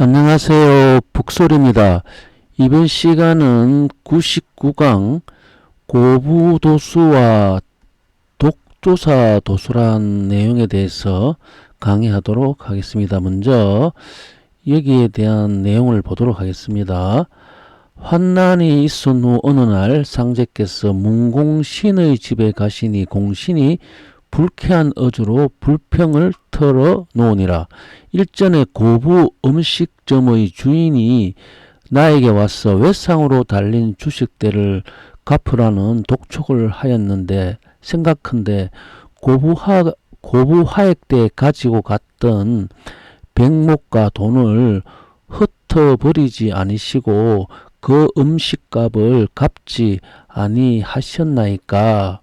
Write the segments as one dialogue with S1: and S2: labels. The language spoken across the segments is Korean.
S1: 안녕하세요. 북소리입니다. 이번 시간은 99강 고부도수와 독조사 도수란 내용에 대해서 강의하도록 하겠습니다. 먼저 여기에 대한 내용을 보도록 하겠습니다. 환난이 있은 후 어느 날 상제께서 문공신의 집에 가시니 공신이 불쾌한 어조로 불평을 털어 놓으니라. 일전에 고부 음식점의 주인이 나에게 와서 외상으로 달린 주식대를 갚으라는 독촉을 하였는데 생각한데 고부화액 때 가지고 갔던 백목과 돈을 흩어버리지 아니시고 그 음식값을 갚지 아니하셨나이까.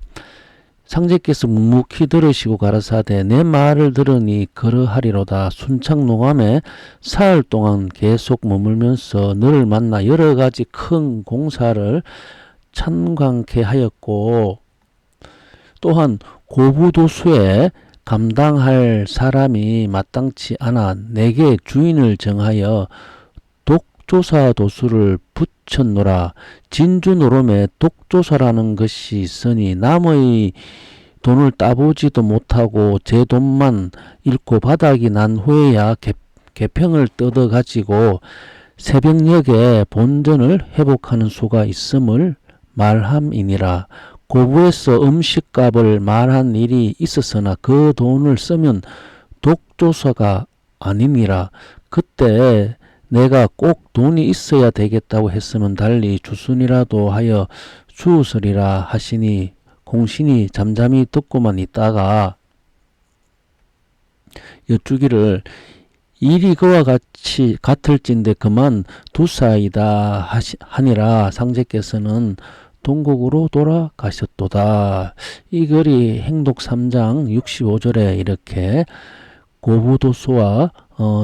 S1: 상제께서 묵묵히 들으시고 가라사대 내 말을 들으니 그러하리로다. 순창농암에 사흘 동안 계속 머물면서 너를 만나 여러 가지 큰 공사를 참관케 하였고 또한 고부도수에 감당할 사람이 마땅치 않아 내게 주인을 정하여 독조사 도수를 붙였노라. 진주노름에 독조사라는 것이 있으니 남의 돈을 따보지도 못하고 제 돈만 잃고 바닥이 난 후에야 개평을 뜯어가지고 새벽녘에 본전을 회복하는 수가 있음을 말함이니라. 고부에서 음식값을 말한 일이 있었으나 그 돈을 쓰면 독조사가 아니니라. 그때 내가 꼭 돈이 있어야 되겠다고 했으면 달리 주순이라도 하여 주으리라 하시니 공신이 잠잠히 듣고만 있다가 여쭈기를 일이 그와 같이 같을진데 그만 두사이다 하니라. 상제께서는 동국으로 돌아가셨도다. 이 글이 행독 3장 65절에 이렇게 고부도수와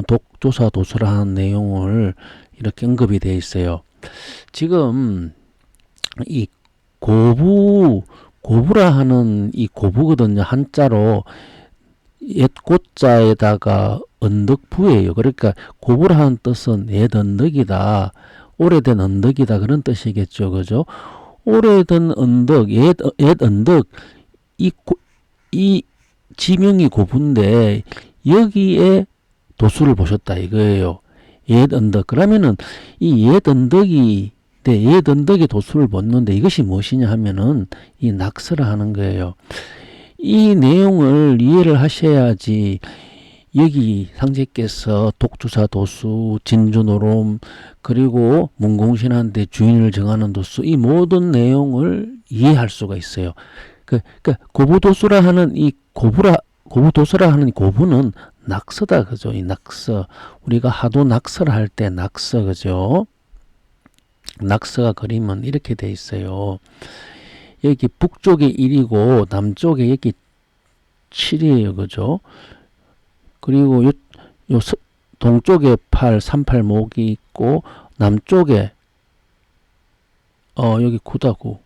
S1: 독조사 도수라는 내용을 이렇게 언급이 되어 있어요. 지금 이 고부라 하는 이 고부거든요. 한자로 옛 고자에다가 언덕부예요. 그러니까 고부라 하는 뜻은 옛 언덕이다. 오래된 언덕이다. 그런 뜻이겠죠. 그죠? 오래된 언덕, 옛 언덕, 이 지명이 고부인데 여기에 도수를 보셨다 이거예요. 옛 언덕. 그러면은 이 옛 언덕이 옛 언덕의 도수를 보는데 이것이 무엇이냐 하면은 이 낙서를 하는 거예요. 이 내용을 이해를 하셔야지 여기 상제께서 독조사 도수, 진주노름, 그리고 문공신한테 주인을 정하는 도수, 이 모든 내용을 이해할 수가 있어요. 그러니까 고부도수라 하는 이 고부도수라 하는 고부는 낙서다, 그죠? 이 낙서. 우리가 하도 낙서를 할 때 낙서, 그죠? 낙서가 그림은 이렇게 돼 있어요. 여기 북쪽에 1이고 남쪽에 여기 7이에요, 그죠? 그리고 요 동쪽에 8, 38목이 있고 남쪽에 여기 9다 9.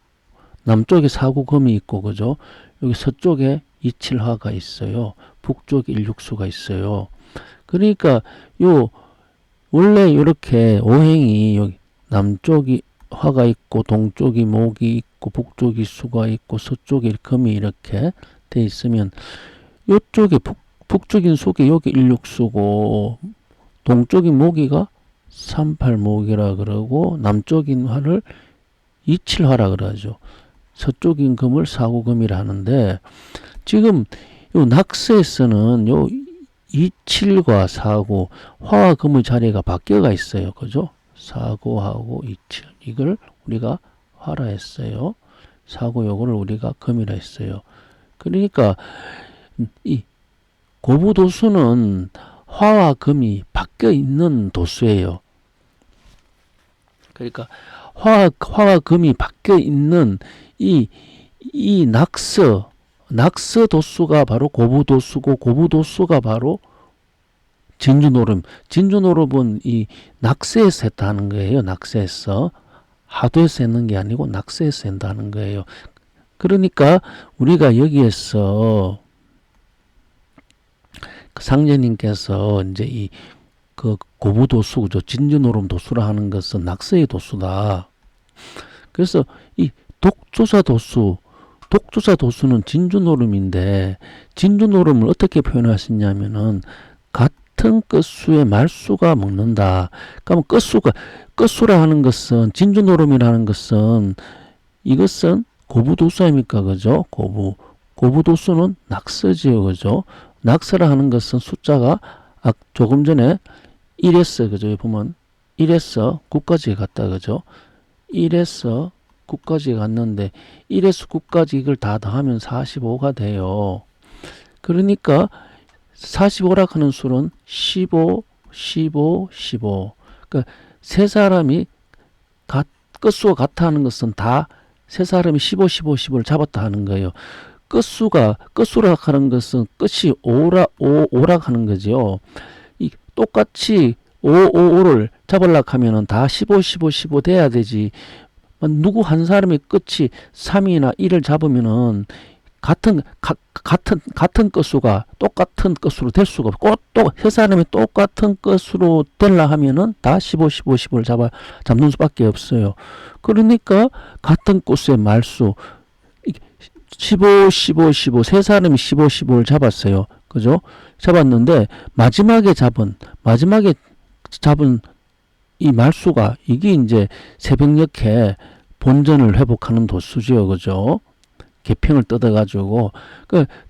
S1: 남쪽에 4구금이 있고 그죠? 여기 서쪽에 27화가 있어요. 북쪽에 16수가 있어요. 그러니까 요 원래 이렇게 오행이 여기 남쪽이 화가 있고 동쪽이 목이 있고 북쪽이 수가 있고 서쪽에 금이 이렇게 돼 있으면 요쪽에 북쪽인 속에 여기 16수고 동쪽인 모기가 38목이라 그러고 남쪽인 화를 27화라 그러죠. 서쪽인 금을 4구금이라 하는데 지금 요 낙서에서는 요 27과 4구 화와 금의 자리가 바뀌어가 있어요. 그죠? 4구하고 27 이걸 우리가 화라 했어요. 4구 요거를 우리가 금이라 했어요. 그러니까 이 고부도수는 화와 금이 바뀌어 있는 도수예요. 그러니까 화와 금이 바뀌어 있는 이 낙서 도수가 바로 고부도수고 고부도수가 바로 진주노름. 진주노름은 이 낙서에서 했다는 거예요. 낙서에서. 하도에서 했는 게 아니고 낙서에서 한다는 거예요. 그러니까 우리가 여기에서 상제님께서 이제 이 그 고부도수, 그죠? 진주노름 도수라 하는 것은 낙서의 도수다. 그래서 이 독조사 도수는 진주노름인데, 진주노름을 어떻게 표현할 수 있냐면은 같은 끝수의 말수가 먹는다. 그러면 끝수라 하는 것은, 진주노름이라는 것은, 이것은 고부도수 아닙니까? 그죠? 고부도수는 낙서지요. 그죠? 낙서라 하는 것은 숫자가 조금 전에 1에서, 그죠? 여기 보면 1에서 9까지 갔다. 그죠? 1에서 9까지 갔는데 1에서 9까지 이걸 다 더하면 45가 돼요. 그러니까 45라 하는 수는 15, 15, 15. 그러니까 세 사람이 끝수가 같아 하는 것은 다 세 사람이 15, 15, 15를 잡았다 하는 거예요. 끝수라 하는 것은 끝이 오라 하는 거죠. 이 똑같이 5, 5, 5를 잡으려고 하면은 다 15, 15, 15 돼야 되지. 누구 한 사람이 끝이 3이나 1을 잡으면은 같은 끝수가 똑같은 끝수로 될 수가 없고, 또 세 사람이 똑같은 끝수로 되려 하면은 다 15, 15, 15를 잡는 수밖에 없어요. 그러니까 같은 끝수의 말수 15, 15, 15 세 사람이 15, 15를 잡았어요. 그죠? 잡았는데 마지막에 잡은 이 말수가, 이게 이제 새벽녘에 본전을 회복하는 도수죠. 그죠? 개평을 뜯어가지고,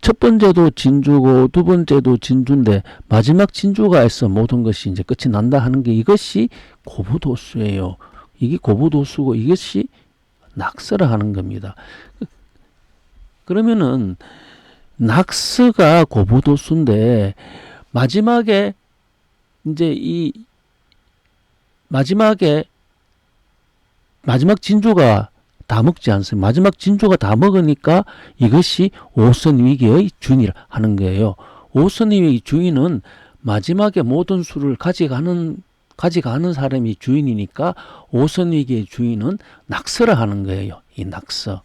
S1: 첫 번째도 진주고, 두 번째도 진주인데, 마지막 진주가 해서 모든 것이 이제 끝이 난다 하는 게, 이것이 고부도수예요. 이게 고부도수고, 이것이 낙서라 하는 겁니다. 그러면은, 낙서가 고부도수인데, 마지막에, 이제 마지막 진주가 다 먹지 않습니다. 마지막 진주가 다 먹으니까 이것이 오선위계의 주인이라 하는 거예요. 오선위계의 주인은 마지막에 모든 수를 가져가는 사람이 주인이니까, 오선위계의 주인은 낙서라 하는 거예요. 이 낙서.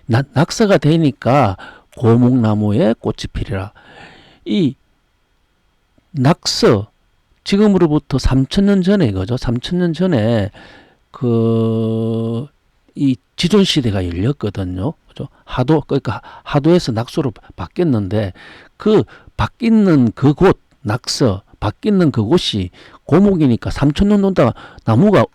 S1: 낙서가 되니까 고목나무에 꽃이 피리라. 이 낙서, 지금으로부터 3,000년 전에, 그죠? 3,000년 전에 이 지존 시대가 열렸거든요. 그죠? 그러니까 하도에서 낙소로 바뀌었는데, 그 바뀌는 그곳, 낙서 바뀌는 그곳이 고목이니까 3,000년 논다가 나무가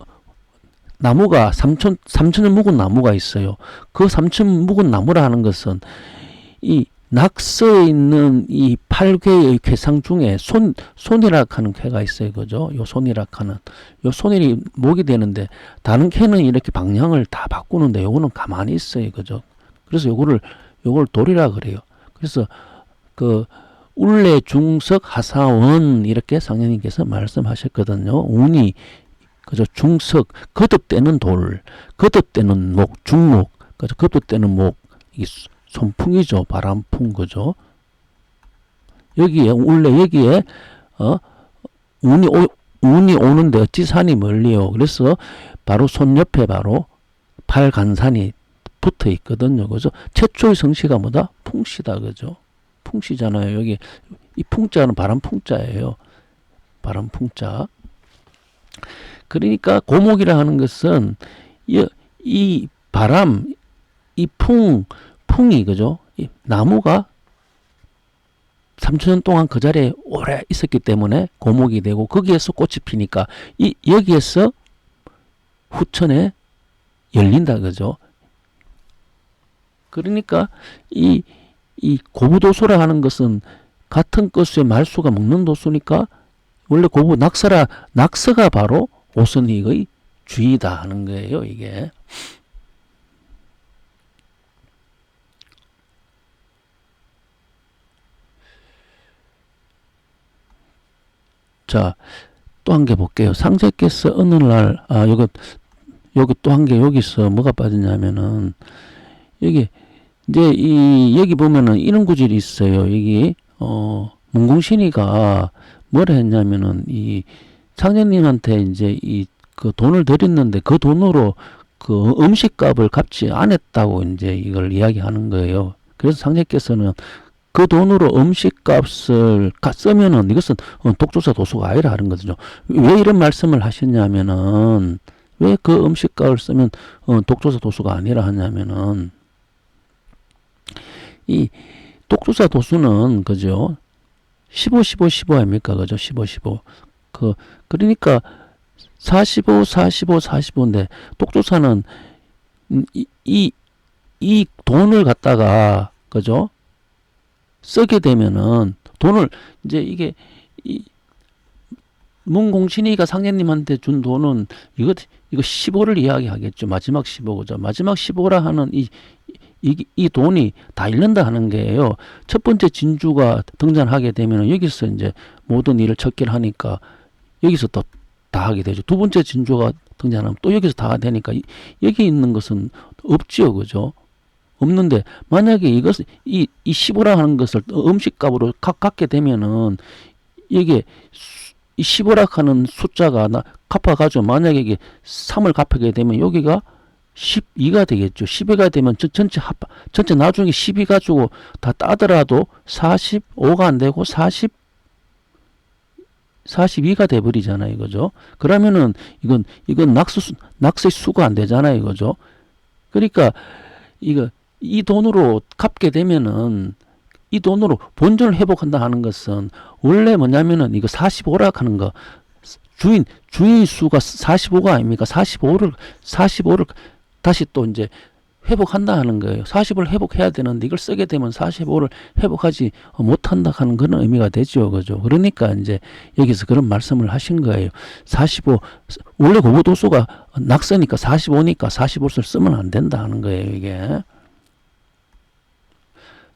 S1: 3,000년 묵은 나무가 있어요. 그 3,000년 묵은 나무라 하는 것은 이 낙서에 있는 이 8궤의 궤상 중에 손이라 하는 궤가 있어요. 그죠? 요 손이라 하는, 요 손이 목이 되는데, 다른 궤는 이렇게 방향을 다 바꾸는데, 요거는 가만히 있어요. 그죠? 그래서 요걸 돌이라 그래요. 그래서 울레 중석 하사원, 이렇게 상현님께서 말씀하셨거든요. 운이, 그죠? 중석, 거듭되는 돌, 거듭되는 목, 중목, 그죠? 거듭되는 목, 이 손풍이죠. 바람풍. 그죠? 여기에 운이 오는데 어찌 산이 멀리요. 그래서 바로 손 옆에 바로 팔간산이 붙어 있거든요. 그죠? 최초의 성씨가 뭐다? 풍씨다. 그죠? 풍씨잖아요. 여기 이 풍자는 바람풍자예요. 바람풍자. 그러니까 고목이라 하는 것은 이 바람, 이 풍이, 그죠? 이 나무가 3,000년 동안 그 자리에 오래 있었기 때문에 고목이 되고, 거기에서 꽃이 피니까 여기에서 후천에 열린다. 그죠? 그러니까 이 고부도수라 하는 것은 같은 끝수의 말수가 먹는 도수니까, 원래 낙서가 바로 오선익의 주의다 하는 거예요. 이게. 자, 또 한 개 볼게요. 상제께서 어느 날, 여기 또 한 개, 여기서 뭐가 빠지냐면은, 여기, 이제 여기 보면은 이런 구절이 있어요. 여기, 문공신이가 뭐라 했냐면은, 이 상제님한테 이제 그 돈을 드렸는데, 그 돈으로 그 음식값을 갚지 않았다고 이제 이걸 이야기하는 거예요. 그래서 상제께서는 그 돈으로 음식값을 쓰면은 이것은 독조사 도수가 아니라 하는 거죠. 왜 이런 말씀을 하셨냐면은 왜 그 음식값을 쓰면 독조사 도수가 아니라 하냐면은 이 독조사 도수는 그죠? 15, 15, 15 아닙니까? 그죠? 15, 15. 그러니까 45, 45, 45인데 독조사는 이 돈을 갖다가 그죠? 쓰게 되면은 돈을 이제 이게 문공신이가 상제님한테 준 돈은 이거 15를 이야기하겠죠. 마지막 15 그죠? 마지막 15라 하는 이 돈이 다 잃는다 하는 게예요. 첫 번째 진주가 등장하게 되면 여기서 이제 모든 일을 척결하니까 여기서 또 다 하게 되죠. 두 번째 진주가 등장하면 또 여기서 다 되니까 여기 있는 것은 없지요. 그죠? 없는데 만약에 이것을 이 15라 하는 것을 음식값으로 갖게 되면은 이게 이 15라 하는 숫자가 갚아가지고 만약에 이게 3을 갚게 되면 여기가 12가 되겠죠. 12가 되면 전체 나중에 12 가지고 다 따더라도 45가 안 되고 42가 돼버리잖아요. 이거죠. 그러면은 이건 낙서의 수가 안 되잖아요. 이거죠. 그러니까 이 돈으로 갚게 되면은 이 돈으로 본전을 회복한다 하는 것은 원래 뭐냐면은 이거 45라 하는 거 주인 수가 45가 아닙니까? 45를 다시 또 이제 회복한다 하는 거예요. 40을 회복해야 되는데 이걸 쓰게 되면 45를 회복하지 못한다 하는 그런 의미가 되죠. 그죠? 그러니까 이제 여기서 그런 말씀을 하신 거예요. 45, 원래 고부도수가 낙서니까 45니까 45를 쓰면 안 된다 하는 거예요. 이게.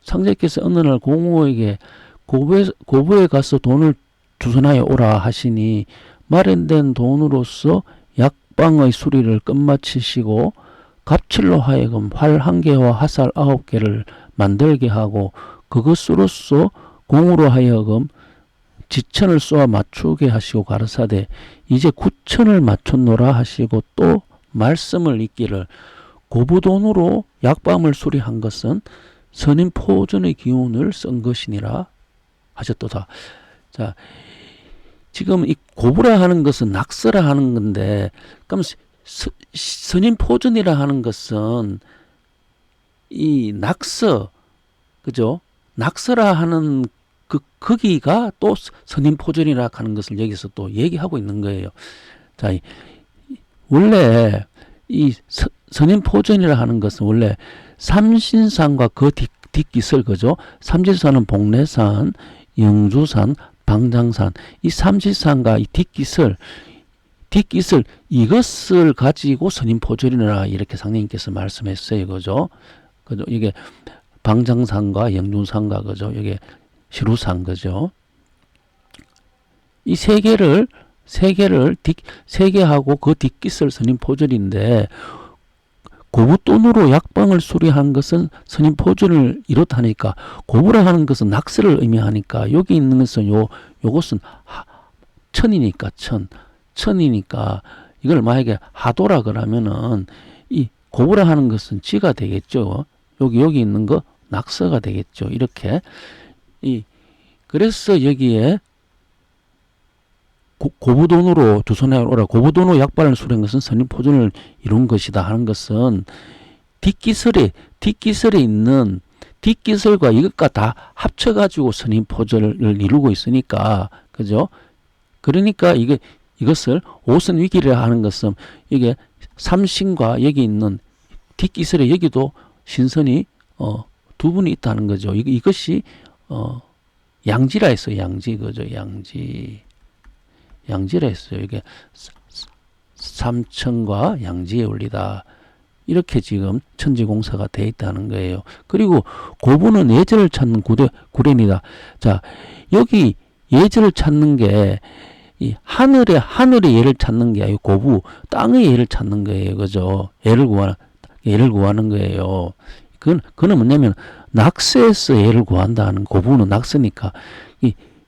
S1: 상제께서 어느 날 공우에게 고부에 가서 돈을 주선하여 오라 하시니 마련된 돈으로서 약방의 수리를 끝마치시고 갑칠로 하여금 활 1개와 화살 9개를 만들게 하고 그것으로서 공으로 하여금 지천을 쏘아 맞추게 하시고 가라사대 이제 9천을 맞췄노라 하시고 또 말씀을 잇기를 고부돈으로 약밤을 수리한 것은 선인 포전의 기운을 쓴 것이니라 하셨도다. 자, 지금 이 고부라 하는 것은 낙서라 하는 건데, 그럼 선인 포전이라 하는 것은 이 낙서, 그죠? 낙서라 하는 거기가 또 선인 포전이라 하는 것을 여기서 또 얘기하고 있는 거예요. 자, 원래 이 선인 포전이라 하는 것은 원래 삼신산과 그 뒷기슬, 그죠? 삼신산은 복례산, 영주산, 방장산, 이 삼신산과 이 뒷기슬 이것을 가지고 선인포전이라 이렇게 상님께서 말씀했어요. 그죠? 그죠? 이게 방장산과 영주산과 그죠? 이게 시루산 그죠? 이 세 개를 세 개하고 그 뒷기슬 선인포전인데 고부돈으로 약방을 수리한 것은 선인포전을 이렇다니까 고부라 하는 것은 낙서를 의미하니까 여기 있는 것은 요것은 천이니까 천이니까 이걸 만약에 하도라 그러면은 이 고부라 하는 것은 지가 되겠죠. 여기 있는 거 낙서가 되겠죠. 이렇게 그래서 여기에 고부돈으로 조선에 오라 고부돈으로 약발을 수리한 것은 선인포전을 이룬 것이다 하는 것은 뒷기설에 있는 뒷기설과 이것과 다 합쳐가지고 선인포전을 이루고 있으니까 그죠? 그러니까 이것을 오선위기라 하는 것은 이게 삼신과 여기 있는 뒷기설에 여기도 신선이 두 분이 있다는 거죠. 이것이 양지라 했어요. 양지 그죠? 양지라 했어요. 이게 삼천과 양지의 원리다. 이렇게 지금 천지공사가 돼 있다는 거예요. 그리고 고부는 예절을 찾는 구련이다. 자, 여기 예절을 찾는 게 이 하늘의 예를 찾는 게 아니고 고부 땅의 예를 찾는 거예요. 그죠? 예를 구하는 거예요. 그는 뭐냐면 낙서에서 예를 구한다는 고부는 낙서니까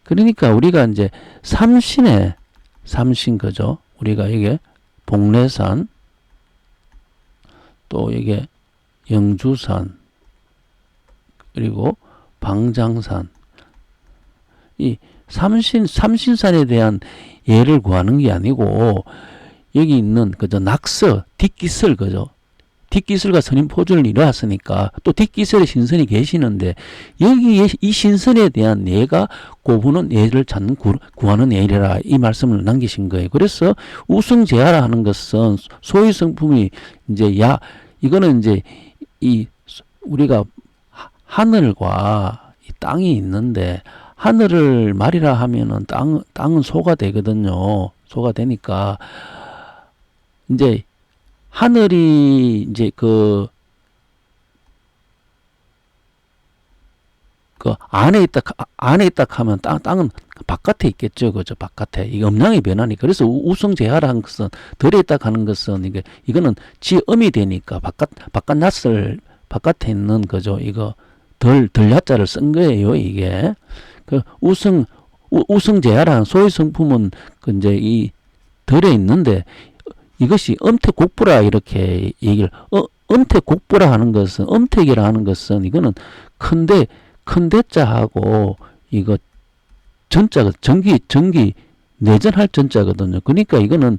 S1: 그러니까 우리가 이제 삼신 그죠? 우리가 이게 복례산 또 이게 영주산 그리고 방장산. 이 삼신산에 대한 예를 구하는 게 아니고 여기 있는 그저 낙서, 뒷기슬 그죠. 뒷기슬과 선임 포주를 이루었으니까 또 뒷기슬에 신선이 계시는데 여기에 이 신선에 대한 예가 고부는 예를 찾는 구하는 예리라 이 말씀을 남기신 거예요. 그래서 우승제하라 하는 것은 소위 성품이 이제 이거는 이제 이 우리가 하늘과 이 땅이 있는데 하늘을 말이라 하면은 땅은 소가 되거든요. 소가 되니까 이제 하늘이 이제 그 안에 있다 하면 땅은 바깥에 있겠죠. 그죠. 바깥에. 이게 음양의 변화니. 그래서 우성제하라는 것은 덜에 있다 하는 것은 이거는 지음이 되니까 바깥 낯을 바깥에 있는 거죠. 이거 덜 야자를 쓴 거예요. 이게. 그 우성제하라는 소위 성품은 그 이제 이 덜에 있는데 이것이 엄택곡부라 이렇게 얘기를 엄택곡부라 하는 것은 엄택이라 하는 것은 이거는 큰대자하고 이거 전자가 전기 내전할 전자거든요. 그러니까 이거는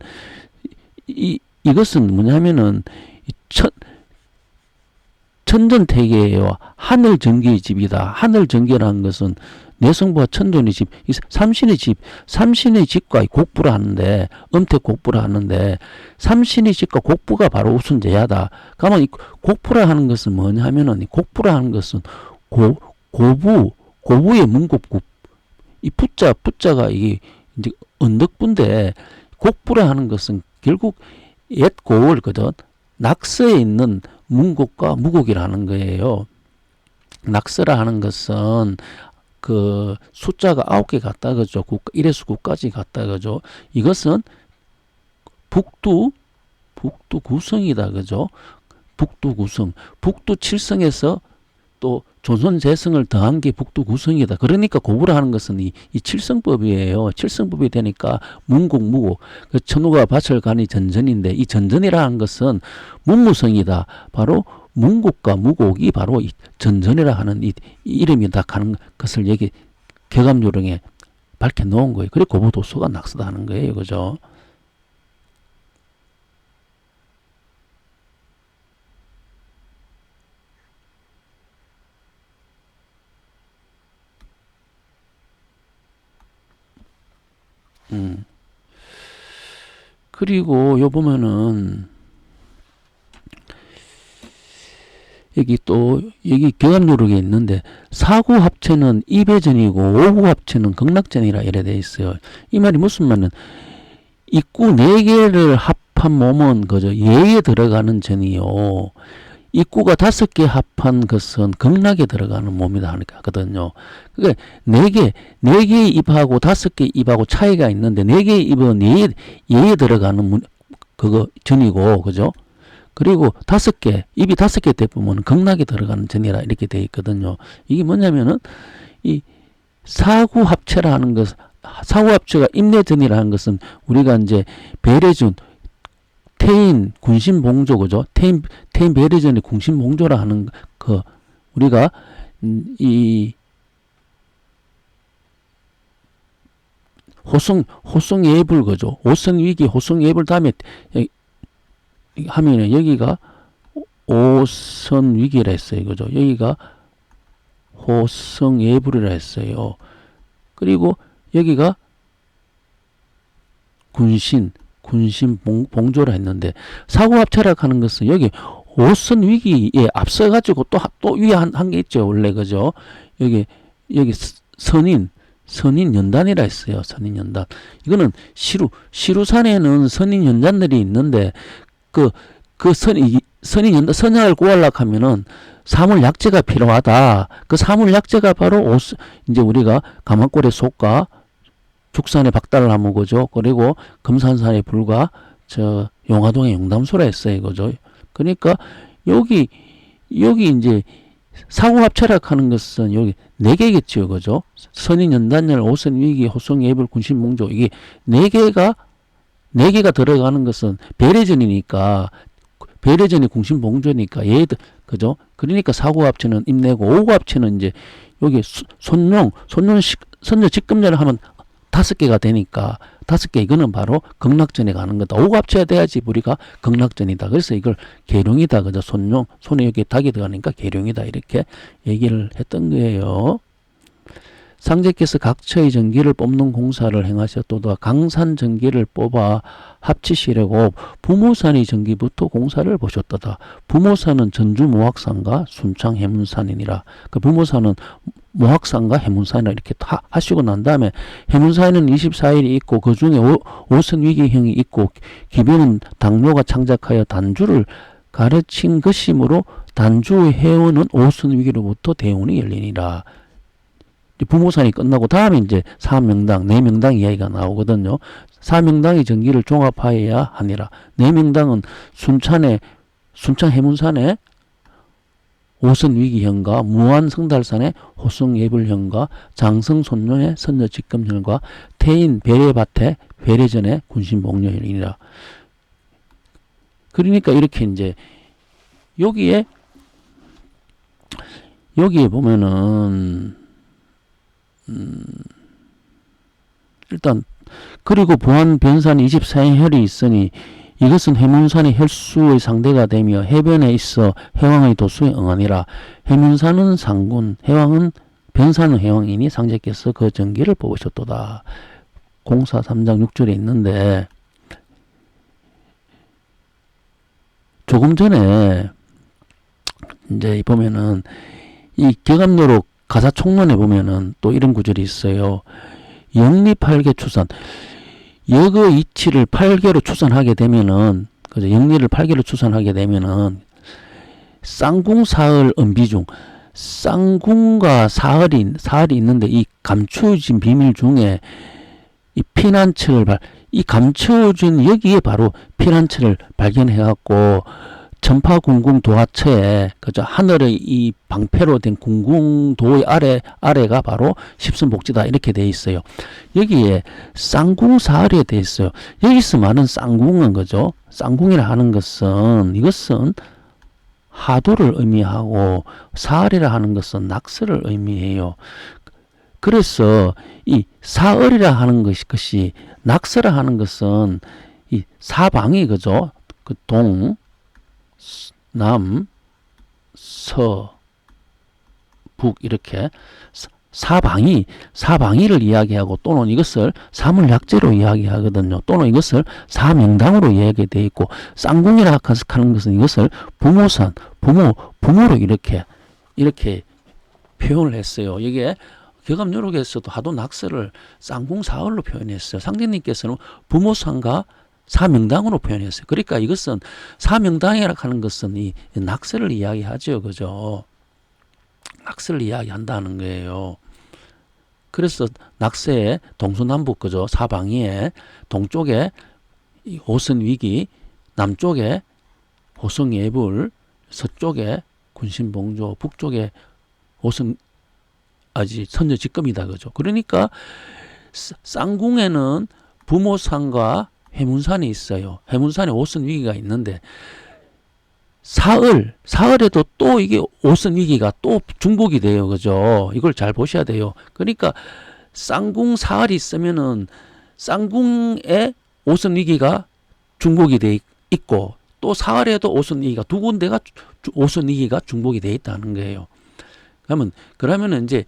S1: 이것은 뭐냐면은 천전태계와 하늘전기의 집이다. 하늘전기라는 것은 내성부와 천존의 집, 삼신의 집과 곡부라 하는데, 엄택곡부라 하는데, 삼신의 집과 곡부가 바로 우순제야다. 그러면 이 곡부라 하는 것은 뭐냐 하면은, 이 곡부라 하는 것은 고부의 문곡부, 이 부자가 이게 이제 언덕부인데, 곡부라 하는 것은 결국 옛 고월 거든, 낙서에 있는 문곡과 무곡이라는 거예요. 낙서라 하는 것은 그 숫자가 9개 같다 그죠. 1에서 9까지 같다 그죠. 이것은 북두 구성이다 그죠. 북두 구성. 북두 칠성에서 또 조선 재성을 더한 게 북두 구성이다. 그러니까 고부라 하는 것은 이 칠성법이에요. 칠성법이 되니까 문곡 무곡. 그 천우가 밭을 가니 전전인데 이 전전이라는 것은 문무성이다. 바로 문곡과 무곡이 바로 이 전전이라 하는 이 이름이다 하는 것을 여기 격암요령에 밝혀 놓은 거예요. 그리고 고부도수가 낙서다 하는 거예요. 그죠? 그리고 요 보면은 여기 경합요령에 있는데 사구 합체는 입의전이고 오구 합체는 극락전이라 이래 돼 있어요. 이 말이 무슨 말은 입구 4개를 합한 몸은 그저 예에 들어가는 전이요. 입구가 5개 합한 것은 극락에 들어가는 몸이다 하거든요. 그게 4개 입하고 5개 입하고 차이가 있는데 4개 입은 예에 들어가는 그거 전이고, 그죠? 그리고 5개, 입이 5개 되면 극락에 들어가는 전이라 이렇게 되어 있거든요. 이게 뭐냐면은 이 사구합체라 하는 것, 사구합체가 임내전이라는 것은 우리가 이제 배례준 태인 군신봉조 그죠? 태인 배례전의 군신봉조라 하는 그 우리가 이 호성예불 그죠? 오성위기 호성예불 다음에 하면은 여기가 오선위기라 했어요. 그죠? 여기가 호성예불이라 했어요. 그리고 여기가 군신봉조라 했는데 사고합체라 하는 것은 여기 오선위기에 앞서가지고 또 위에 한 게 있죠. 원래 그죠? 여기 선인연단이라 했어요. 선인연단. 이거는 시루산에는 선인연단들이 있는데 그 선인연단 선약을 구하려고 하면은 사물약재가 필요하다. 그 사물약재가 바로 이제 우리가 가마골의 속과 죽산의 박달나무 그죠? 그리고 금산산의 불과 저 용화동의 용담소라 했어요. 그죠? 그러니까 여기 이제 사고합체락 하는 것은 여기 4개겠죠. 그죠? 선인연단열, 오선위기, 호성예불, 군신몽조 이게 4개가 들어가는 것은 배례전이니까 배려전이 궁신봉조니까 얘들 그죠? 그러니까 사고합체는 임내고 오고합체는 이제 여기 손용 선녀 직금전을 하면 5개가 되니까 5개 이거는 바로 극락전에 가는 거다. 오고합체가 돼야지 우리가 극락전이다. 그래서 이걸 계룡이다. 그죠? 손용 손에 여기 닭이 들어가니까 계룡이다. 이렇게 얘기를 했던 거예요. 상제께서 각처의 전기를 뽑는 공사를 행하셨도다. 강산 전기를 뽑아 합치시려고 부모산의 전기부터 공사를 보셨도다. 부모산은 전주 모학산과 순창 해문산이니라. 그 부모산은 모학산과 해문산이라 이렇게 하시고 난 다음에 해문산에는 24일이 있고 그 중에 오선위기형이 있고 기변은 당뇨가 창작하여 단주를 가르친 것이므로 단주의 해원은 오선위기로부터 대운이 열리니라. 부모산이 끝나고 다음에 이제 사명당, 내명당 이야기가 나오거든요. 사명당의 전기를 종합하여야 하니라. 내명당은 순창 해문산의 오선위기형과 무안성달산의 호성예불형과 장성손룡의 선녀직금형과 태인 배례밭의 배례전의 군신복녀형이니라. 그러니까 이렇게 이제 여기에 보면은 일단 그리고 보안 변산 24혈이 있으니 이것은 해문산의 혈수의 상대가 되며 해변에 있어 해왕의 도수에 응하니라. 해문산은 상군, 해왕은 변산은 해왕이니 상제께서 그 전기를 뽑으셨도다. 공사 3장 6절에 있는데 조금 전에 이제 보면은 이 경암로록 가사총론에 보면은 또 이런 구절이 있어요. 영리팔계 추산. 여거 이치를 8개로 추산하게 되면은, 그죠? 영리를 8개로 추산하게 되면은, 쌍궁, 사흘, 은비중. 쌍궁과 사흘이 있는데, 이 감추어진 비밀 중에, 이 피난처를 이 감추어진 여기에 바로 피난처를 발견해갖고, 전파궁궁 도하처에 그저 하늘의 이 방패로 된 궁궁도의 아래가 바로 십선복지다 이렇게 돼 있어요. 여기에 쌍궁사을에 돼 있어요. 여기서 말하는 쌍궁은 그죠? 쌍궁이라 하는 것은 이것은 하도를 의미하고 사을이라 하는 것은 낙서를 의미해요. 그래서 이 사을이라 하는 것이 낙서라 하는 것은 이 사방이 그죠? 그 남, 서, 북 이렇게 사방위를 이야기하고 또는 이것을 사물약재로 이야기하거든요. 또는 이것을 사명당으로 이야기되어 있고 쌍궁이라 하는 것은 이것을 부모산, 부모로 이렇게 표현을 했어요. 이게 격암요록에서도 하도 낙서를 쌍궁사을로 표현했어요. 상대님께서는 부모산과 사명당으로 표현했어요. 그러니까 이것은 사명당이라 하는 것은 이 낙서를 이야기하죠. 그죠? 낙서를 이야기한다는 거예요. 그래서 낙서의 동서남북 그죠? 사방위에 동쪽에 오선위기, 남쪽에 호성예불, 서쪽에 군신봉조, 북쪽에 선녀직금이다. 그죠? 그러니까 쌍궁에는 부모산과 해문산이 있어요. 해문산에 오선위기가 있는데 사흘에도 또 이게 오선위기가 또 중복이 돼요. 그죠? 이걸 잘 보셔야 돼요. 그러니까 쌍궁 사흘이 있으면은 쌍궁에 오선위기가 중복이 돼 있고 또 사흘에도 오선위기가 두 군데가 오선위기가 중복이 돼 있다는 거예요. 그러면은 이제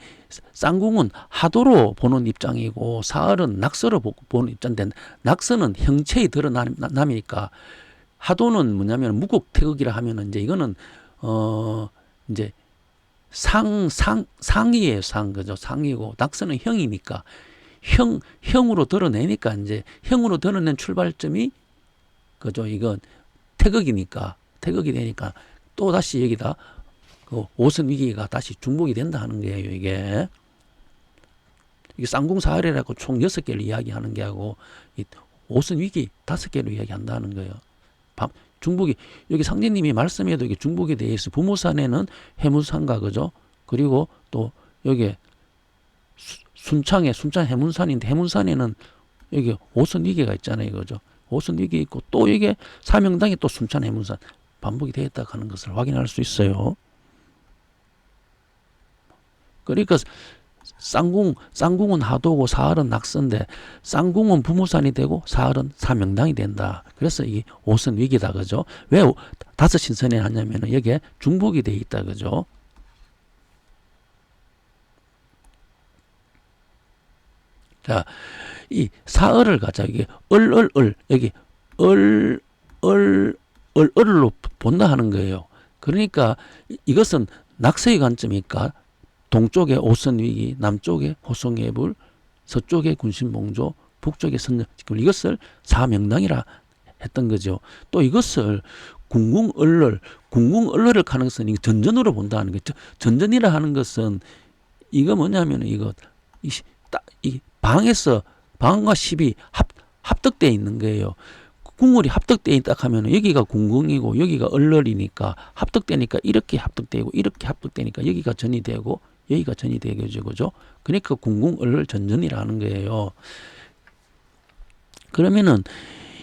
S1: 쌍궁은 하도로 보는 입장이고 사흘은 낙서로 보는 입장인데 낙서는 형체의 드러남이니까 하도는 뭐냐면 무곡태극이라 하면은 이제 이거는 이제 상이에요. 그죠? 상이고 낙서는 형이니까 형으로 드러내니까 이제 형으로 드러낸 출발점이 그죠? 이건 태극이니까 태극이 되니까 또 다시 여기다 그 오선위기가 다시 중복이 된다 하는 거예요. 이게 쌍궁사흘이라고 총 6개를 이야기하는 게 하고 오선위기 5개로 이야기한다는 거예요. 중복이 여기 상제님이 말씀해도 이게 중복이 되어 있어. 부모산에는 해문산가 그죠? 그리고 또 여기 순창 해문산인데 해문산에는 여기 오선위기가 있잖아요. 그죠? 오선위기 있고 또 이게 사명당이 또 순창 해문산 반복이 되었다 하는 것을 확인할 수 있어요. 그러니까 쌍궁은 하도고 사할은 낙서인데 쌍궁은 부모산이 되고 사할은 사명당이 된다. 그래서 이 오선 위기다. 그죠? 왜 다섯 신선이 하냐면은 여기에 중복이 돼 있다. 그죠? 자, 이 사을을 가자. 이게 여기 을로 본다 하는 거예요. 그러니까 이것은 낙서의 관점이니까 동쪽에 오선위기, 남쪽에 호송해불, 서쪽에 군신봉조, 북쪽에 선녀. 이것을 사명당이라 했던 거죠. 또 이것을 궁궁을를 하는 것은 전전으로 본다는 거죠. 전전이라 하는 것은 이거 뭐냐면 이 방과 십이 합덕되어 있는 거예요. 궁궐이 합덕되어 있다 하면 여기가 궁궁이고 여기가 얼얼이니까 합덕되니까 이렇게 합덕되고 이렇게 합덕되니까 여기가 전이 되고 여기가 전이 되죠. 그죠? 그러니까 궁궁 얼얼 전전이라 하는 거예요. 그러면은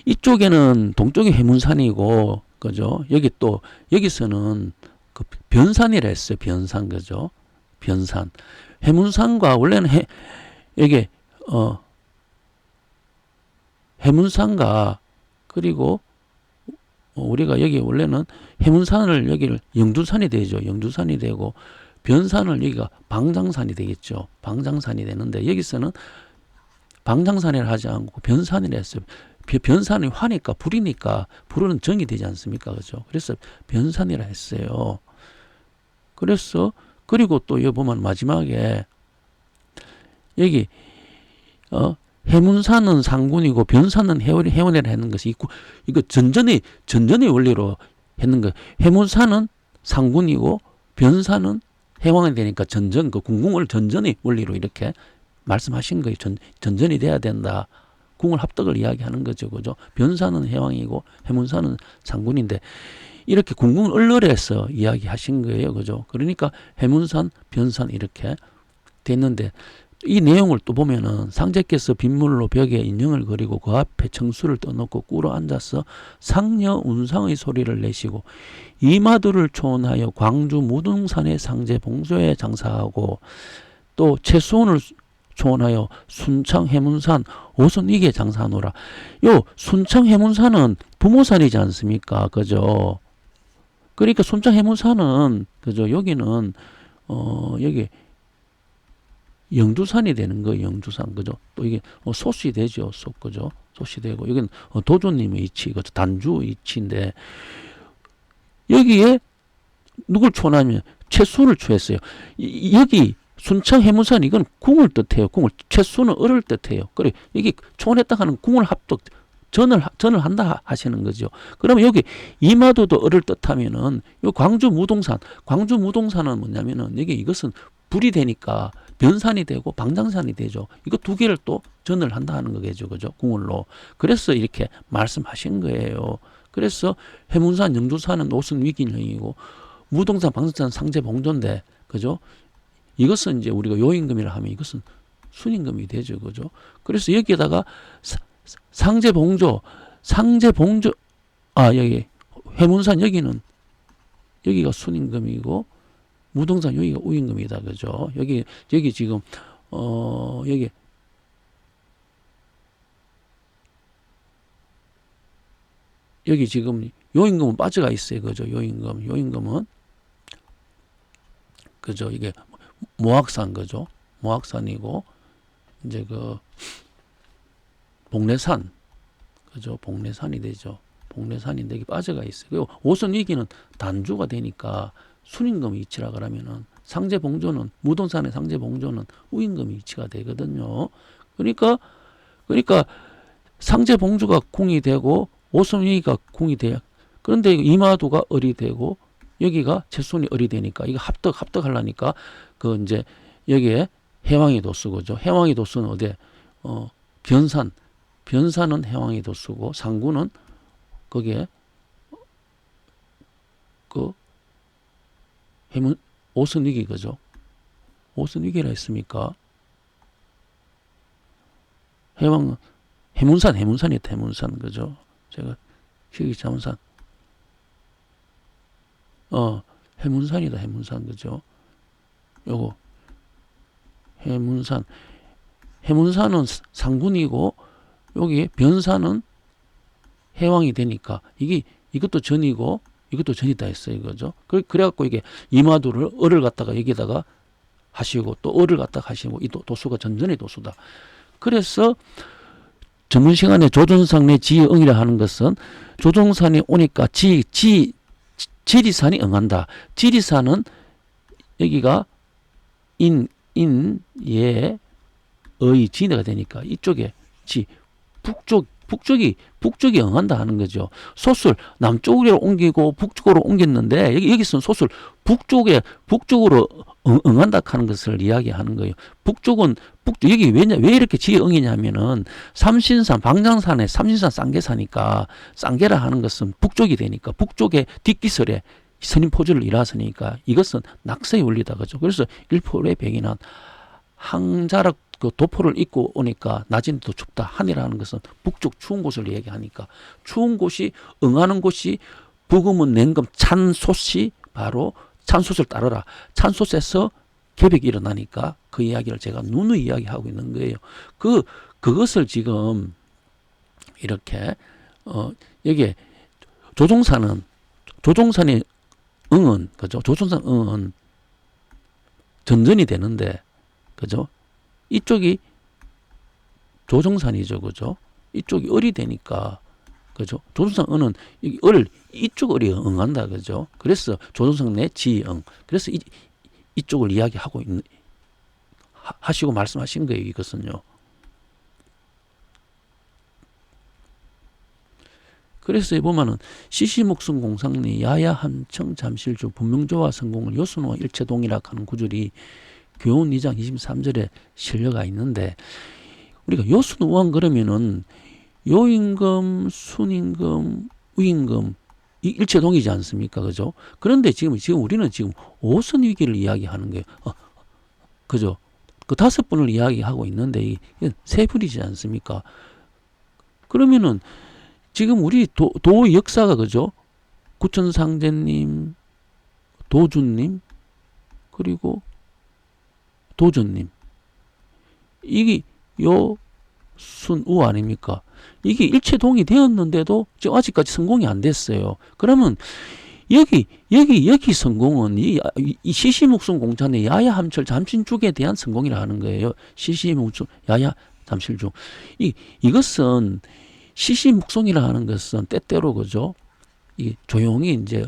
S1: 이쪽에는 동쪽이 해문산이고 그죠? 여기 또 여기서는 그 변산이라 했어요. 변산. 그죠? 변산. 해문산과 원래는 여기 해문산과 그리고 우리가 여기 원래는 해문산을 여기를 영두산이 되죠. 영두산이 되고 변산을 여기가 방장산이 되겠죠. 방장산이 되는데 여기서는 방장산이라 하지 않고 변산이라 했어요. 변산이 화니까 불이니까 불은 정이 되지 않습니까? 그죠? 그래서 변산이라 했어요. 그래서 그리고 또 여기 보면 마지막에 여기 해문산은 상군이고 변산은 해원이라 했는 것이 있고 이거 전전의 원리로 했는 거. 해문산은 상군이고 변산은 해왕이 되니까 전전 그 궁궁을 전전의 원리로 이렇게 말씀하신 거예요. 전전이 돼야 된다. 궁을 합덕을 이야기하는 거죠. 그죠? 변산은 해왕이고 해문산은 상군인데 이렇게 궁궁을 얼얼해서 이야기하신 거예요. 그죠? 그러니까 해문산, 변산 이렇게 됐는데 이 내용을 또 보면은 상제께서 빗물로 벽에 인형을 그리고 그 앞에 청수를 떠놓고 꿇어 앉아서 상녀 운상의 소리를 내시고 이마두를 초원하여 광주 무등산의 상제 봉조에 장사하고 또 채수원을 초원하여 순창 해문산 오선위기에 장사하노라. 요 순창 해문산은 부모산이지 않습니까? 그죠? 그러니까 순창 해문산은 그죠? 여기는 여기 영두산이 되는 거예요. 영두산. 그죠? 또 이게 소시 되죠. 그죠? 소시 되고 여기는 도조님의 위치, 그죠? 단주 위치인데 여기에 누굴 초하냐면 채수를 초했어요. 여기 순창 해문산 이건 궁을 뜻해요. 궁을 채수는 을을 뜻해요. 그래 여기 초원했다 하는 궁을 합덕 전을 한다 하시는 거죠. 그러면 여기 이마도도 을을 뜻하면은 요 광주 무동산은 뭐냐면은 여기 이것은 불이 되니까 변산이 되고 방장산이 되죠. 이거 두 개를 또 전을 한다 하는 거겠죠. 그죠? 궁을로. 그래서 이렇게 말씀하신 거예요. 그래서 해문산, 영두산은 오승 위기령이고 무동산, 방장산, 상제 봉조인데 그죠? 이것은 이제 우리가 요임금이라 하면 이것은 순임금이 되죠. 그죠? 그래서 여기에다가 상제 봉조, 여기 해문산 여기가 순임금이고 무동산 여기가 우임금이다. 그죠? 여기 지금 여기 지금 요임금은 빠져가 있어요. 그죠? 요임금은 그죠? 이게 모악산 그죠? 모악산이고 이제 그 복례산 그죠? 복례산이 되죠. 복례산인데 여기 빠져가 있어요. 그리고 오선 위기는 단주가 되니까 순임금 위치라 그러면은 상제봉조는 무동산의 상제봉조는 우임금 위치가 되거든요. 그러니까 상제봉조가 궁이 되고 오선 위기가 궁이 돼요. 그런데 이마도가 을이 되고 여기가 채손이 을이 되니까 이거 합덕하려니까 그 이제 여기에 해왕이 도수고죠. 해왕이 도수는 어디 변산은 해왕이 도수고 상구는 거기에 그 오선위기 그죠? 오선위기라 했습니까? 해문산이 해문산 그죠? 제가 기억이 잘못한 해문산이다. 해문산. 그죠? 요거 해문산. 해문산은 상군이고 여기 변산은 해왕이 되니까 이것도 전이고 이것도 전이다 했어요. 이거죠. 그래갖고 이게 이마두를 을을 갖다가 여기다가 하시고 또 을을 갖다가 하시고 이 도수가 전전의 도수다. 그래서 전문 시간에 조존상 내 지응이라 하는 것은 조종산이 오니까 지리산이 응한다. 지리산은 여기가 의 지가 되니까 이쪽에 북쪽이 응한다 하는 거죠. 솥을 남쪽으로 옮기고 북쪽으로 옮겼는데 여기서는 솥을 북쪽으로 응한다 하는 것을 이야기하는 거예요. 북쪽은 여기 왜 이렇게 지응이냐면은 삼신산 방장산에 삼신산 쌍계사니까 쌍계라 하는 것은 북쪽이 되니까 북쪽의 뒷기설에 선임포주를 일하으니까 이것은 낙서의 원리다 그죠. 그래서 일포의 백인한 항자락 그 도포를 입고 오니까 낮에는 더 춥다. 하늘이라는 것은 북쪽 추운 곳을 얘기하니까 추운 곳이 응하는 곳이 북음은 냉금 찬솥이 바로 찬솥을 따르라. 찬솥에서 개벽이 일어나니까 그 이야기를 제가 누누이 이야기하고 있는 거예요. 그것을 지금 이렇게 여기에 조종산의 응은 그죠? 조종산 응은 전전이 되는데 그죠? 이쪽이 조정산이죠. 그죠? 이쪽이 을이 되니까 그죠? 조정산 은은 이쪽 을이 응한다. 그죠? 그래서 조정산 내 지응. 그래서 이쪽을 이야기하고 하시고 말씀하신 거예요. 이것은요. 그래서 보면은 시시목성공상리 야야함청 잠실주 분명조와 성공을 요순호와 일체동이라 하는 구절이 교훈 2장 23절에 실려가 있는데 우리가 요순우왕 그러면은 요임금, 순임금, 우임금 이 일체동이지 않습니까? 그죠? 그런데 지금 우리는 지금 오선 위기를 이야기하는 거예요. 그죠? 그 5분을 이야기하고 있는데 이게 세 분이지 않습니까? 그러면은 지금 우리 도 역사가 그죠? 구천상제님, 도준님, 그리고 도전님. 이게 요순우 아닙니까? 이게 일체동이 되었는데도 지금 아직까지 성공이 안 됐어요. 그러면 여기 성공은 이 시시묵순 공찬의 야야함철 잠신죽에 대한 성공이라 하는 거예요. 시시묵순 야야 잠실죽. 이것은 시시묵송이라 하는 것은 때때로 그죠? 이 조용히 이제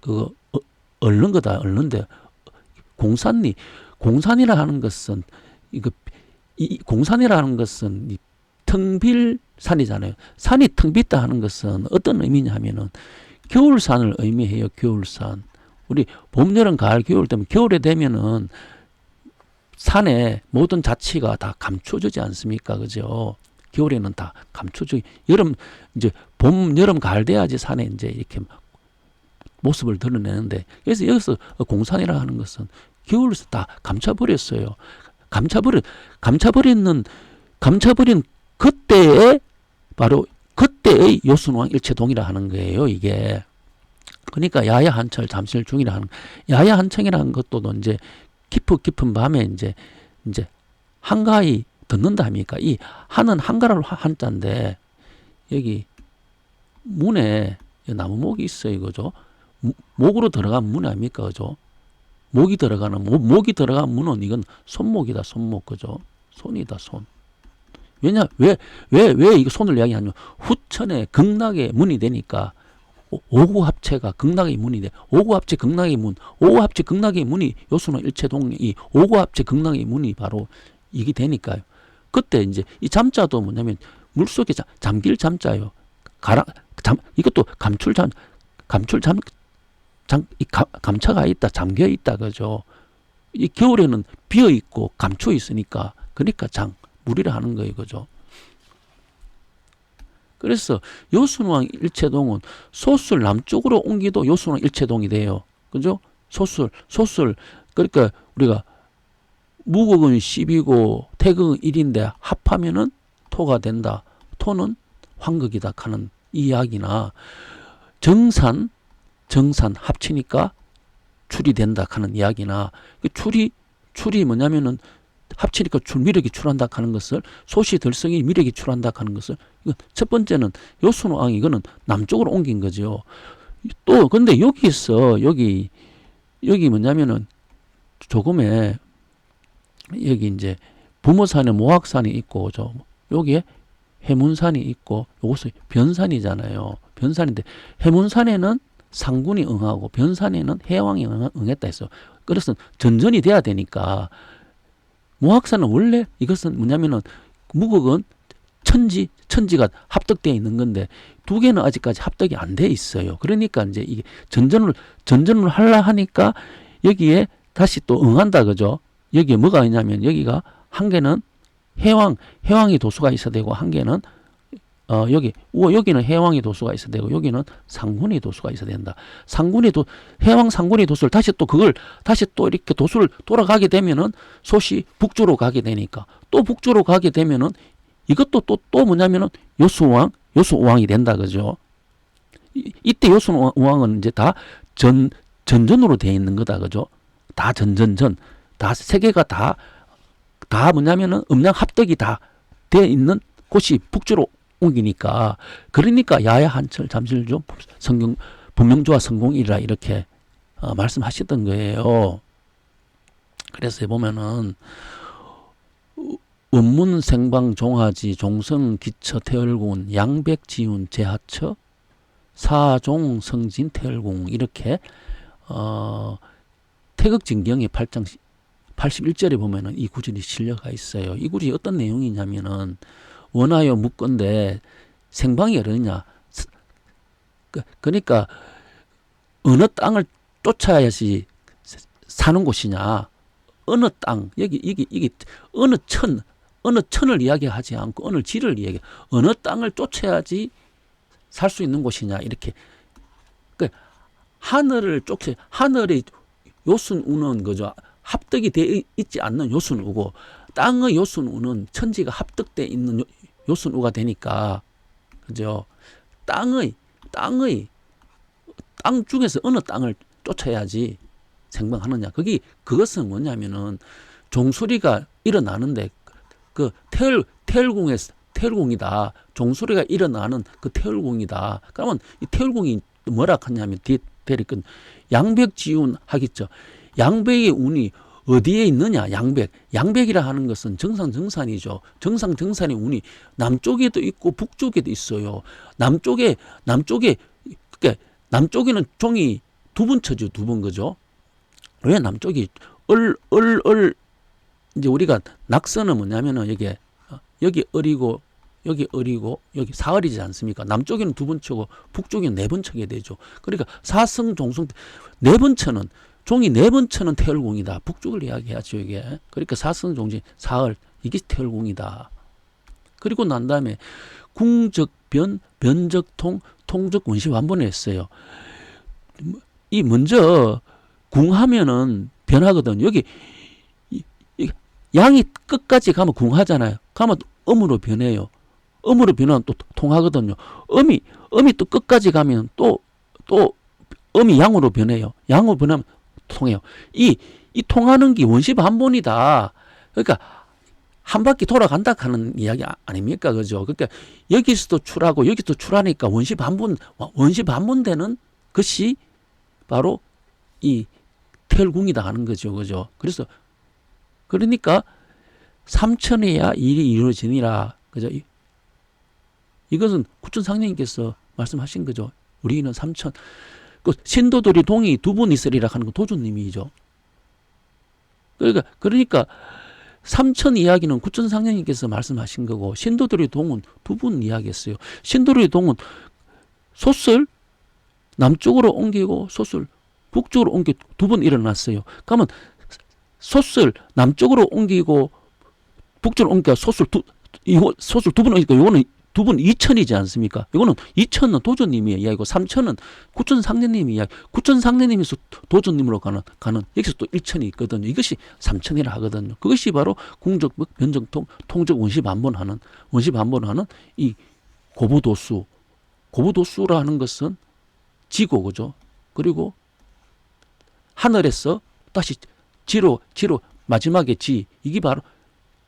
S1: 그거 얼른 거다 얼른데 공산이라 하는 것은 공산이라는 것은 텅 빌 산이잖아요. 산이 텅 빈다 하는 것은 어떤 의미냐면은 겨울산을 의미해요. 겨울산. 우리 봄, 여름, 가을, 겨울 되면 겨울에 되면은 산의 모든 자치가 다 감춰지지 않습니까? 그죠? 겨울에는 다 감춰져. 이제 봄, 여름, 가을 돼야지 산에 이제 이렇게 모습을 드러내는데 그래서 여기서 공산이라 하는 것은 겨울에서 다 감춰버렸어요. 감춰버린 그때에 바로 그때의 요순왕 일체동이라 하는 거예요. 이게 그러니까 야야한철 잠실중이라 하는 야야한청이라는 것도 이제 깊은 밤에 이제 한가히 듣는다 합니까? 이 한은 한가라로 한자인데 여기 문에 나무목이 있어요. 그죠? 목으로 들어간 문 아닙니까? 그죠? 목이 들어간 문은 이건 손목이다. 손목. 그죠? 손이다. 손. 왜 이거 손을 이야기하냐면 후천에 극락의 문이 되니까 오구합체가 극락의 문이 돼. 오구합체 극락의 문이 요순호 일체동이 오구합체 극락의 문이 바로 이게 되니까요. 그때 이제 이 잠자도 뭐냐면 물속에 잠길 잠자요. 이것도 감차가 있다. 잠겨 있다. 그죠? 이 겨울에는 비어 있고 감춰 있으니까 그러니까 물이라 하는 거예요. 그죠? 그래서 요순왕 일체동은 소술 남쪽으로 옮기도 요순왕 일체동이 돼요. 그죠? 소술 그러니까 우리가 무극은 10이고 태극은 1인데 합하면은 토가 된다. 토는 황극이다 하는 이야기나 정산 정산 합치니까 출이 된다 하는 이야기나 그 출이 뭐냐면은 합치니까 미력이 출한다 하는 것을 소시 들성이 미력이 출한다 하는 것을 첫 번째는 요순왕 이거는 남쪽으로 옮긴 거죠. 또 근데 여기서 여기 뭐냐면은 조금의 여기 이제 부모산에 모악산이 있고 여기에 해문산이 있고 요것은 변산이잖아요. 변산인데 해문산에는 상군이 응하고 변산에는 해왕이 응했다 했어. 그래서 전전이 돼야 되니까 모악산은 원래 이것은 뭐냐면은 무국은 천지가 합덕되어 있는 건데 두 개는 아직까지 합덕이 안 돼 있어요. 그러니까 이제 이게 전전을 하려 하니까 여기에 다시 또 응한다 그죠? 여기에 뭐가 있냐면 여기가 한 개는 해왕이 도수가 있어야 되고 한 개는 여기는 해왕이 도수가 있어야 되고 여기는 상군이 도수가 있어야 된다. 해왕 상군이 도수를 다시 또 이렇게 도수를 돌아가게 되면은 소시 북쪽으로 가게 되니까 또 북쪽으로 가게 되면은 이것도 또 뭐냐면은 요수왕이 된다 그죠? 이때 요수왕은 이제 다 전전으로 되어 있는 거다 그죠? 다 전전전 다 세 개가 다 뭐냐면은 음양 합덕이 다 되어 있는 곳이 북쪽으로 옮기니까 그러니까 야야 한철 잠실조 성경 분명조와 성공이라 이렇게 말씀하셨던 거예요. 그래서 보면은 원문 생방 종하지 종성 기처 태열궁 양백 지운 제하처 사종 성진 태열궁 이렇게 태극진경의 8장 81절에 보면은 이 구절이 실려가 있어요. 이 구절이 어떤 내용이냐면은 원하여 묻건대 생방이 어느냐 그러니까 어느 땅을 쫓아야지 사는 곳이냐 어느 땅 이게 어느 천을 이야기하지 않고 어느 지를 이야기 어느 땅을 쫓아야지 살 수 있는 곳이냐 이렇게 그러니까 하늘의 요순우는 그죠 합덕이 되어 있지 않는 요순우고 땅의 요순우는 천지가 합덕되어 있는 요순우가 되니까 그죠 땅 중에서 어느 땅을 쫓아야지 생방하느냐 그것은 뭐냐면은 종소리가 일어나는데 그 태열궁이다. 종소리가 일어나는 그 태열궁이다. 그러면 이 태열궁이 뭐라 하냐면 대리건 양백지운 하겠죠. 양백의 운이 어디에 있느냐? 양백이라 하는 것은 정상정산이죠. 정상정산의 운이 남쪽에도 있고 북쪽에도 있어요. 그러니까 남쪽에는 종이 두 번 쳐죠. 두 번 그죠? 왜 남쪽이 이제 우리가 낙서는 뭐냐면은 여기 을이고 여기 사을이지 않습니까? 남쪽에는 두 번 쳐고 북쪽에는 네 번 쳐게 되죠. 그러니까 사성종성 네 번 쳐는 종이 네 번 쳐는 태열궁이다. 북쪽을 이야기하죠 이게. 그러니까 사성종지 사을 이게 태열궁이다. 그리고 난 다음에 궁적변 변적통 통적원시환본을 했어요. 이 먼저 궁하면은 변하거든. 여기 양이 끝까지 가면 궁하잖아요. 가면 음으로 변해요. 음으로 변하면 또 통하거든요. 음이 또 끝까지 가면 또 음이 양으로 변해요. 양으로 변하면 통해요. 이 통하는 게 원시반본이다. 그러니까 한 바퀴 돌아간다 하는 이야기 아닙니까? 그죠? 그러니까 여기서도 출하고 여기서도 출하니까 원시반본 되는 것이 바로 이 태열궁이다 하는 거죠. 그죠? 그러니까 삼천에야 일이 이루어지니라. 그죠? 이것은 구천상령님께서 말씀하신 거죠. 우리는 삼천. 신도들이 동이 두 분 있으리라 하는 건 도주님이죠. 그러니까 삼천 이야기는 구천상령님께서 말씀하신 거고 신도들의 동은 두 분 이야기했어요. 신도들의 동은 솥을 남쪽으로 옮기고 솥을 북쪽으로 옮겨 두 번 일어났어요. 그러면 솥을 남쪽으로 옮기고 북쪽으로 옮겨 솥을 두 번 옮기니까 이거는 두 분 이천이지 않습니까? 이거는 이천은 도전님의 이야기고 삼천은 구천상례님의 이야기. 구천상례님에서 도전님으로 가는 여기서 또 일천이 있거든요. 이것이 삼천이라 하거든요. 그것이 바로 궁적 변정통 통적 원시반본하는 이 고부도수라 하는 것은 지고 그죠? 그리고 하늘에서 다시 지로 마지막에 지, 이게 바로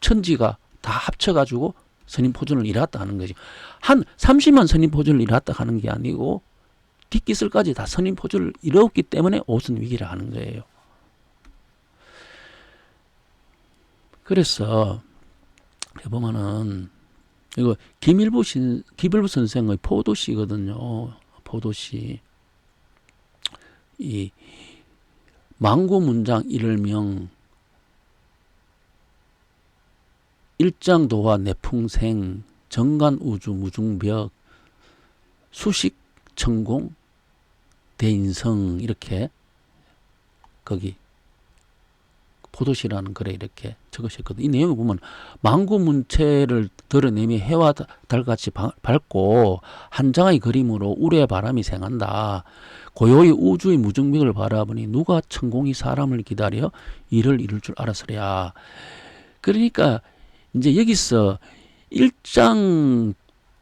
S1: 천지가 다 합쳐가지고 선인포전을 이뤘다 하는 거지. 한 30만 선인포전을 이뤘다 하는 게 아니고 뒷기술까지 다 선인포전을 이뤘기 때문에 오선위기라 하는 거예요. 그래서 보면은 이거 김일부 선생의 포도시거든요. 포도시. 이 망고문장 일을명 일장도화 내풍생 정간우주 무중벽 수식천공 대인성 이렇게 거기 포도시라는 글에 이렇게 적으셨거든요. 이 내용을 보면 망고문체를 드러내며 해와 달같이 밝고 한 장의 그림으로 우레의 바람이 생한다. 고요히 우주의 무중벽을 바라보니 누가 천공이 사람을 기다려 이를 이룰 줄 알았으랴. 그러니까 이제 여기서 일장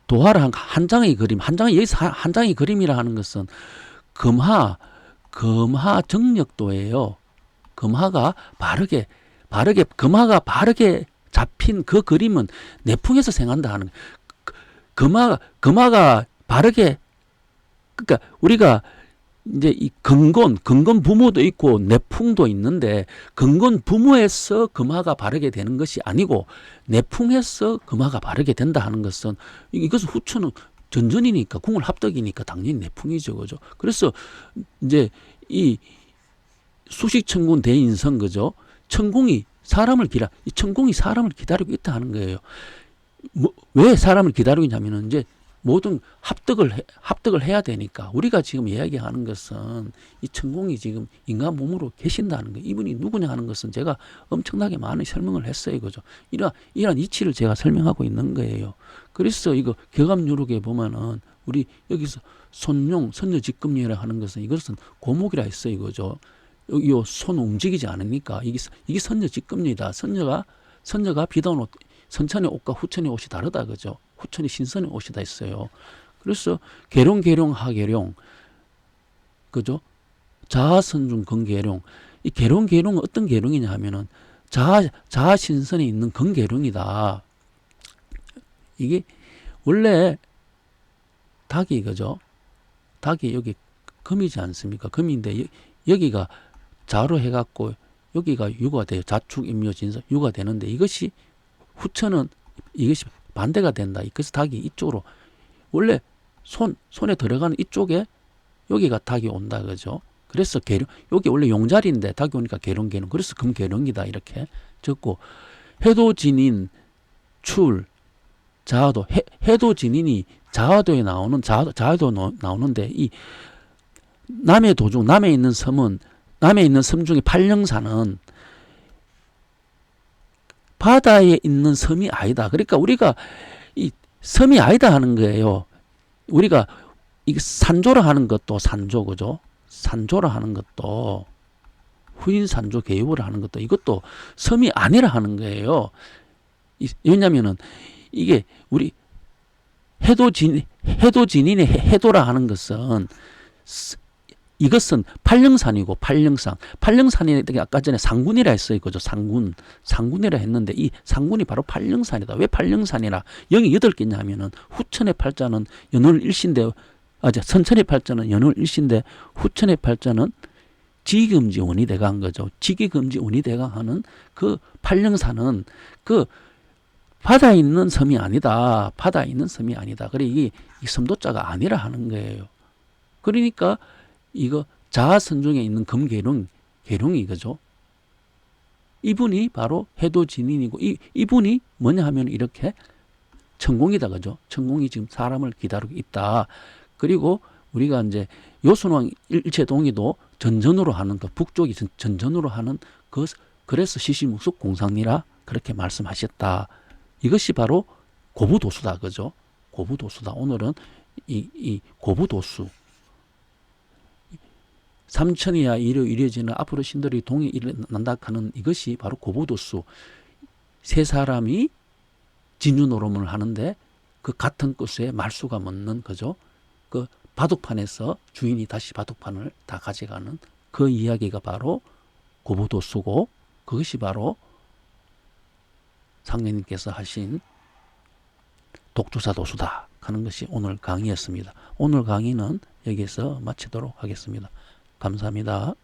S1: 도화를 한 장의 그림, 여기서 한 장의 그림이라 하는 것은 금하 정력도예요. 금하가 바르게 잡힌 그 그림은 내풍에서 생한다 하는 금하가 바르게, 그러니까 우리가 이제 이 근건 부모도 있고 내풍도 있는데 근건 부모에서 금하가 바르게 되는 것이 아니고 내풍에서 금하가 바르게 된다 하는 것은 이것은 후천은 전전이니까 궁을 합덕이니까 당연히 내풍이죠, 그죠? 그래서 이제 이 수식천공 대인성, 그죠? 천공이 사람을 기다리고 있다 하는 거예요. 왜 사람을 기다리고 있냐면은 이제 모든 합덕을 해야 되니까. 우리가 지금 이야기하는 것은 이 천공이 지금 인간 몸으로 계신다는 거예요. 이분이 누구냐 하는 것은 제가 엄청나게 많은 설명을 했어요, 그죠? 이러한 이치를 제가 설명하고 있는 거예요. 그래서 이거 격암유록에 보면은 우리 여기서 손용 선녀직금리라 하는 것은 이것은 고목이라 했어요, 그죠? 여기 손 움직이지 않으니까 이게 선녀직금리다. 선녀가 비단 옷, 선천의 옷과 후천의 옷이 다르다, 그죠? 후천이 신선의 옷이다 했어요. 그래서 계룡 하계룡, 그죠? 자아선중 건계룡. 이 계룡은 어떤 계룡이냐 하면은 자아신선에 있는 건계룡이다. 이게 원래 닭이, 그죠? 닭이 여기 금이지 않습니까? 금인데 여기가 자로 해갖고 여기가 유가 돼요. 자축 임묘 진서 유가 되는데 이것이 후천은 이것이 반대가 된다. 그래서 닭이 이쪽으로 원래 손에 들어가는 이쪽에 여기가 닭이 온다, 그죠? 그래서 계룡, 여기 원래 용자리인데 닭이 오니까 계룡. 그래서 금계룡이다 이렇게 적고, 해도진인 출 자화도, 해도진인이 자화도에 나오는 자화도 나오는데 이 남해 도중 남해 있는 섬 중에 팔령산은 바다에 있는 섬이 아니다. 그러니까 우리가 이 섬이 아니다 하는 거예요. 우리가 이 산조라 하는 것도 산조, 그죠? 산조라 하는 것도 후인산조 개요를 하는 것도 이것도 섬이 아니라 하는 거예요. 왜냐면은 이게 우리 해도진인의 해도라 하는 것은 이것은 팔령산이고 팔령산이 아까 전에 상군이라 했어요, 그죠? 상군이라 했는데 이 상군이 바로 팔령산이다. 왜 팔령산이라? 영이 8개냐 하면은 후천의 팔자는 연월 일신데, 선천의 팔자는 연월 일신데 후천의 팔자는 지기금지 원이대강, 거죠. 지기금지 원이대강 하는 그 팔령산은 그 바다에 있는 섬이 아니다. 바다에 있는 섬이 아니다. 그래 이 섬도자가 아니라 하는 거예요. 그러니까 이거 자아선중에 있는 금계룡이, 그죠? 이분이 바로 해도진인이고 이분이 뭐냐 하면 이렇게 천공이다, 그죠? 천공이 지금 사람을 기다리고 있다. 그리고 우리가 이제 요순왕 일체동의도 전전으로 하는 그 북쪽이 전전으로 하는 그래서 시시묵숙 공상리라 그렇게 말씀하셨다. 이것이 바로 고부도수다, 그죠? 고부도수다. 오늘은 이 고부도수. 삼천이야 이루어지는 앞으로 신들이 동이 일어난다 하는 이것이 바로 고부도수. 세 사람이 진주노름을 하는데 그 같은 끝에 말수가 묻는, 그죠? 그 바둑판에서 주인이 다시 바둑판을 다 가져가는 그 이야기가 바로 고부도수고, 그것이 바로 상례님께서 하신 독조사도수다 하는 것이 오늘 강의였습니다. 오늘 강의는 여기서 마치도록 하겠습니다. 감사합니다.